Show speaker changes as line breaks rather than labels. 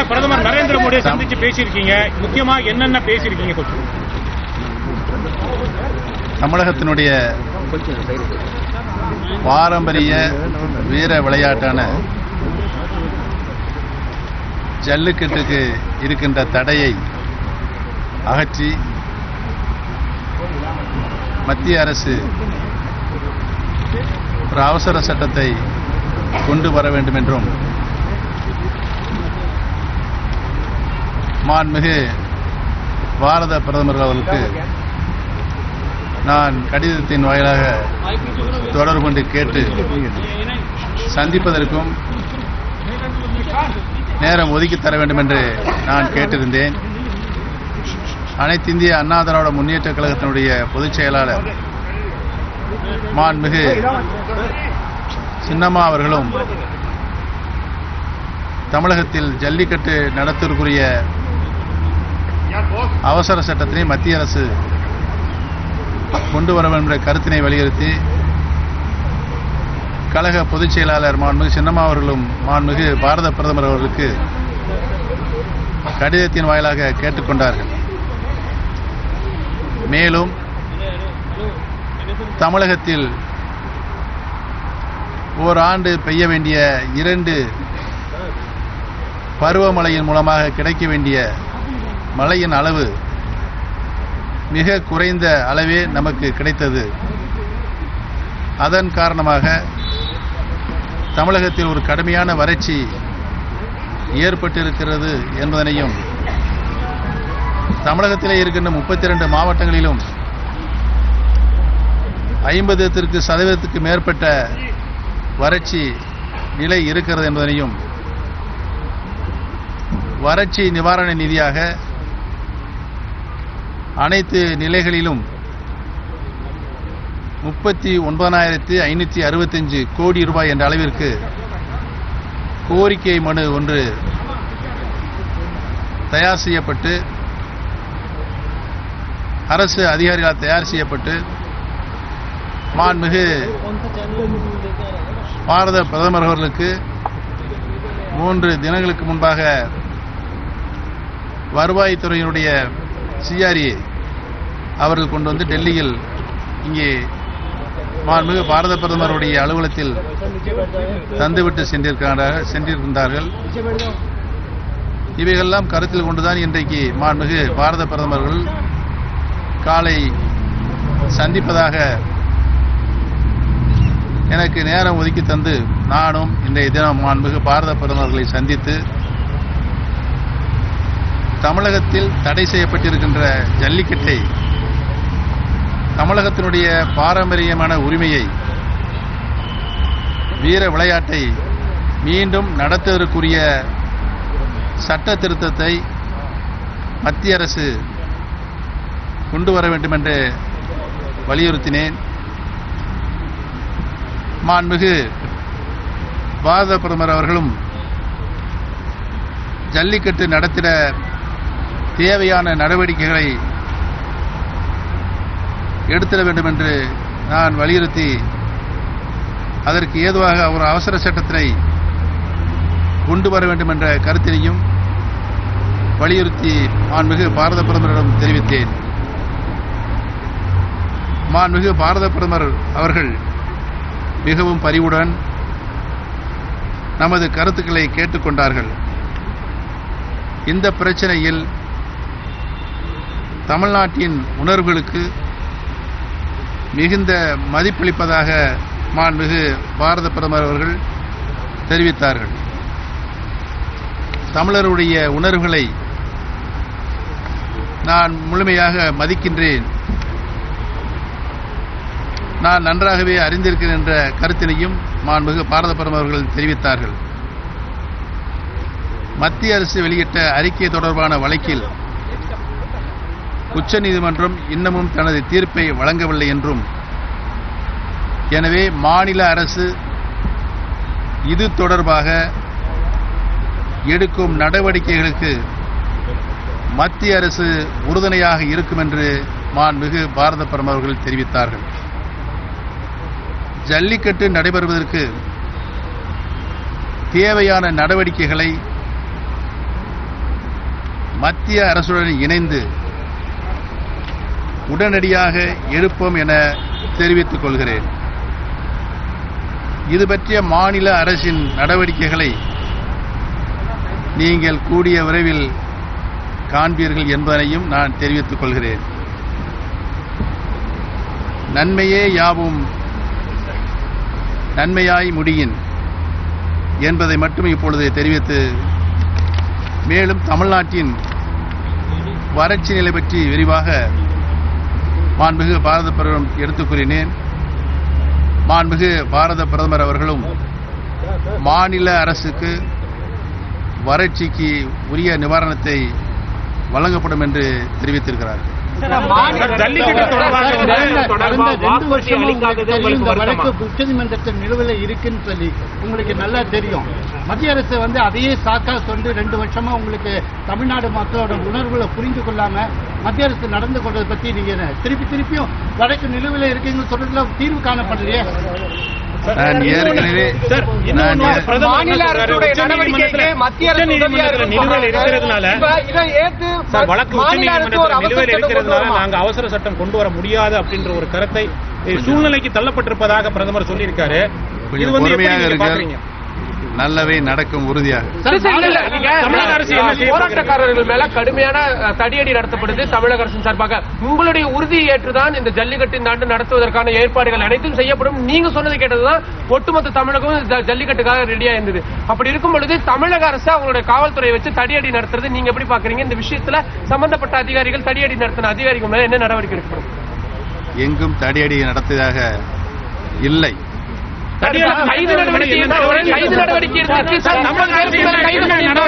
பிரதமர் நரேந்திர மோடியை சந்திச்சு பேசியிருக்கீங்க, முக்கியமா என்னென்ன பேசியிருக்கீங்க கொஞ்சம்?
தமிழகத்தினுடைய பாரம்பரிய வீர விளையாட்டான ஜல்லிக்கட்டுக்கு இருக்கின்ற தடையை அகற்றி மத்திய அரசு ஒரு அவசர சட்டத்தை கொண்டு வர வேண்டும் என்றும் மாண்புமிகு பாரத பிரதமர் அவர்களுக்கு நான் கடிதத்தின் வாயிலாக தொடர்பு கொண்டு கேட்டு சந்திப்பதற்கும் நேரம் ஒதுக்கி தர வேண்டும் என்று நான் கேட்டிருந்தேன். அனைத்து இந்திய அண்ணா திராவிட முன்னேற்ற கழகத்தினுடைய பொதுச் செயலாளர் மாண்புமிகு சின்னம்மா அவர்களும் தமிழகத்தில் ஜல்லிக்கட்டு நடத்துவதற்குரிய அவசர சட்டத்தினை மத்திய அரசு கொண்டு வர வேண்டும் என்ற கருத்தினை வலியுறுத்தி கழக பொதுச் செயலாளர் மாண்புமிகு சின்னம்மா அவர்களும் மாண்புமிகு பாரத பிரதமர் அவர்களுக்கு கடிதத்தின் வாயிலாக கேட்டுக்கொண்டார்கள். மேலும் தமிழகத்தில் ஓராண்டு பெய்ய வேண்டிய 2 பருவமழையின் மூலமாக கிடைக்க வேண்டிய மழையின் அளவு மிக குறைந்த அளவே நமக்கு கிடைத்தது. அதன் காரணமாக தமிழகத்தில் ஒரு கடுமையான வறட்சி ஏற்பட்டிருக்கிறது என்பதனையும் தமிழகத்திலே இருக்கின்ற 32 மாவட்டங்களிலும் 50% மேற்பட்ட வறட்சி நிலை இருக்கிறது என்பதனையும் வறட்சி நிவாரண நிதியாக அனைத்து நிலைகளிலும் 39,565 கோடி ரூபாய் என்ற அளவிற்கு கோரிக்கை மனு ஒன்று தயார் செய்யப்பட்டு அரசு அதிகாரிகளால் தயார் செய்யப்பட்டு மாண்புமிகு பாரத பிரதமர் அவர்களுக்கு 3 தினங்களுக்கு முன்பாக வருவாய்த்துறையினுடைய சிஆர்ஏ அவர்கள் கொண்டு வந்து டெல்லியில் இங்கே மாண்புமிகு பாரத பிரதமருடைய அலுவலகத்தில் தந்துவிட்டு சென்றிருக்கின்றார்கள். இவைகளெல்லாம் கருத்தில் கொண்டுதான் இன்றைக்கு மாண்புமிகு பாரத பிரதமர்கள் காலை சந்திப்பதாக எனக்கு நேரம் ஒதுக்கி தந்து நானும் இன்றைய தினம் மாண்புமிகு பாரத பிரதமர்களை சந்தித்து தமிழகத்தில் தடை செய்யப்பட்டிருக்கின்ற ஜல்லிக்கட்டை, தமிழகத்தினுடைய பாரம்பரியமான உரிமையை, வீர விளையாட்டை மீண்டும் நடத்துவதற்குரிய சட்ட திருத்தத்தை மத்திய அரசு கொண்டு வர வேண்டும் என்று வலியுறுத்தினேன். மாண்புமிகு பாரத பிரதமர் அவர்களும் ஜல்லிக்கட்டு நடத்திட தேவையான நடவடிக்கைகளை எடுத்திட வேண்டும் என்று நான் வலியுறுத்தி அதற்கு ஏதுவாக ஒரு அவசர சட்டத்தினை கொண்டு வர வேண்டும் என்ற கருத்தினையும் வலியுறுத்தி மாண்புமிகு பாரத பிரதமரிடம் தெரிவித்தேன். மாண்புமிகு பாரத பிரதமர் அவர்கள் மிகவும் பரிவுடன் நமது கருத்துக்களை கேட்டுக்கொண்டார்கள். இந்த பிரச்சனையில் தமிழ்நாட்டின் உணர்வுகளுக்கு மிகுந்த மதிப்பளிப்பதாக மாண்புமிகு பாரத பிரதமர் அவர்கள் தெரிவித்தார்கள். தமிழருடைய உணர்வுகளை நான் முழுமையாக மதிக்கின்றேன், நான் நன்றாகவே அறிந்திருக்கிறேன் என்ற கருத்தினையும் மாண்புமிகு பாரத பிரதமர் அவர்கள் தெரிவித்தார்கள். மத்திய அரசு வெளியிட்ட அறிக்கை தொடர்பான வழக்கில் உச்சநீதிமன்றம் இன்னமும் தனது தீர்ப்பை வழங்கவில்லை என்றும், எனவே மாநில அரசு இது தொடர்பாக எடுக்கும் நடவடிக்கைகளுக்கு மத்திய அரசு உறுதுணையாக இருக்கும் என்று மாண்புமிகு பாரத பிரதமர் அவர்கள் தெரிவித்தார்கள். ஜல்லிக்கட்டு நடைபெறுவதற்கு தேவையான நடவடிக்கைகளை மத்திய அரசுடன் இணைந்து உடனடியாக எடுப்போம் என தெரிவித்துக் கொள்கிறேன். இது பற்றிய மாநில அரசின் நடவடிக்கைகளை நீங்கள் கூடிய விரைவில் காண்பீர்கள் என்பதனையும் நான் தெரிவித்துக் கொள்கிறேன். நன்மையே யாவும் நன்மையாய் முடியின் என்பதை மட்டும் இப்பொழுது தெரிவித்து, மேலும் தமிழ்நாட்டின் வறட்சி நிலை பற்றி விரிவாக மாண்புமிகு பாரத பிரதமர் எடுத்துக் கூறினேன். மாண்புமிகு பாரத பிரதமர் அவர்களும் மாநில அரசுக்கு வறட்சிக்கு உரிய நிவாரணத்தை வழங்கப்படும் என்று தெரிவித்திருக்கிறார்.
உச்சநீதிமன்றத்தில் நிலுவையில் இருக்குன்னு சொல்லி உங்களுக்கு நல்லா தெரியும். மத்திய அரசு அதையே சாக்கா கொண்டு 2 வருஷமா உங்களுக்கு தமிழ்நாடு மக்களோட உணர்வுகளை புரிந்து கொள்ளாம மத்திய அரசு நடந்து கொண்டதை பத்தி நீங்க திருப்பியும் வழக்கு நிலுவையில் இருக்குன்னு சொல்றதுல தீர்வு காணப்படலையே.
நான் ஏற்கனவே
மாநில அரசுடைய நடவடிக்கைக்கு மத்திய அரசு நிலுவையில் இருக்கிறதுனால வழக்கு உச்சநீதிமன்றத்தில் நிலுவையில் இருக்கிறதுனால நாங்கள் அவசர சட்டம் கொண்டு வர முடியாது அப்படின்ற ஒரு கருத்தை சூழ்நிலைக்கு தள்ளப்பட்டிருப்பதாக பிரதமர் சொல்லியிருக்காரு. இது
பொறுமையாக இருக்க நல்லவே நடக்கும் உறுதியாக.
தமிழக அரசு
போராட்டக்காரர்கள் மேல கடுமையான தடியடி நடத்தப்படுது தமிழக அரசின் சார்பாக. உங்களுடைய உறுதியை ஏற்றுதான் இந்த ஜல்லிக்கட்டு இந்த ஆண்டு நடத்துவதற்கான ஏற்பாடுகள் அனைத்தும் செய்யப்படும். நீங்க சொன்னது கேட்டதுதான் ஒட்டுமொத்த தமிழகம் ஜல்லிக்கட்டுக்காக ரெடியா இருந்தது. அப்படி இருக்கும் பொழுது தமிழக அரசு அவங்களுடைய காவல்துறையை வச்சு தடியடி நடத்துறது நீங்க எப்படி பாக்குறீங்க? இந்த விஷயத்துல சம்பந்தப்பட்ட அதிகாரிகள் தடியடி நடத்தின அதிகாரிகள் மேல என்ன நடவடிக்கை எடுக்கப்படும்?
எங்கும் தடியடி நடத்தியதாக இல்லை.
கைது நடவடிக்கை